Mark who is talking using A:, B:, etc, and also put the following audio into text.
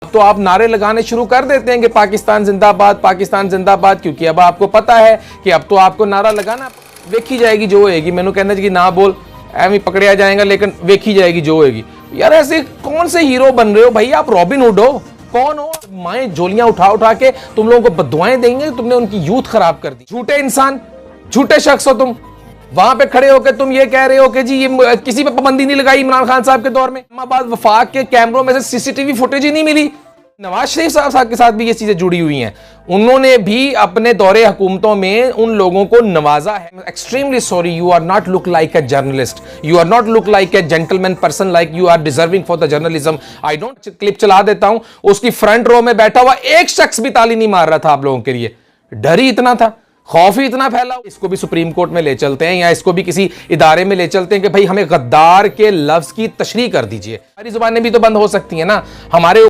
A: तो आप नारे लगाने शुरू कर देते हैं कि पाकिस्तान जिंदाबाद, पाकिस्तान जिंदाबाद, क्योंकि अब आपको पता है कि अब तो आपको नारा लगाना वेखी जाएगी जो होएगी। मैंने कहना कि ना बोल एवं पकड़िया जाएगा, लेकिन वेखी जाएगी जो होएगी। यार ऐसे कौन से हीरो बन रहे हो भाई, आप रॉबिन हुड हो, कौन हो? माएं झोलियां उठा उठा के तुम लोगों को बद्दुआएं देंगे, तुमने उनकी यूथ खराब कर दी। झूठे इंसान, झूठे शख्स हो तुम। वहां पे खड़े होकर तुम ये कह रहे हो कि जी ये किसी पे पाबंदी नहीं लगाई इमरान खान साहब के दौर में। इस्लामाबाद वफाक के कैमरों में से सीसीटीवी फुटेज ही नहीं मिली। नवाज शरीफ साहब के साथ भी ये चीजें जुड़ी हुई हैं। उन्होंने भी अपने दौरे हुकूमतों में उन लोगों को नवाजा है। Extremely sorry, you are not look like a journalist, you are not look like a gentleman person, like you are deserving for the journalism. I don't. Clip चला देता हूं, उसकी फ्रंट रो में बैठा हुआ एक शख्स भी ताली नहीं मार रहा था आप लोगों के लिए। डर ही इतना था, खौफ ही इतना फैला। इसको भी सुप्रीम कोर्ट में ले चलते हैं या इसको भी किसी इदारे में ले चलते हैं कि भाई हमें गद्दार के लफ्ज की तशरीह कर दीजिए। हमारी जुबानें भी तो बंद हो सकती है ना। हमारे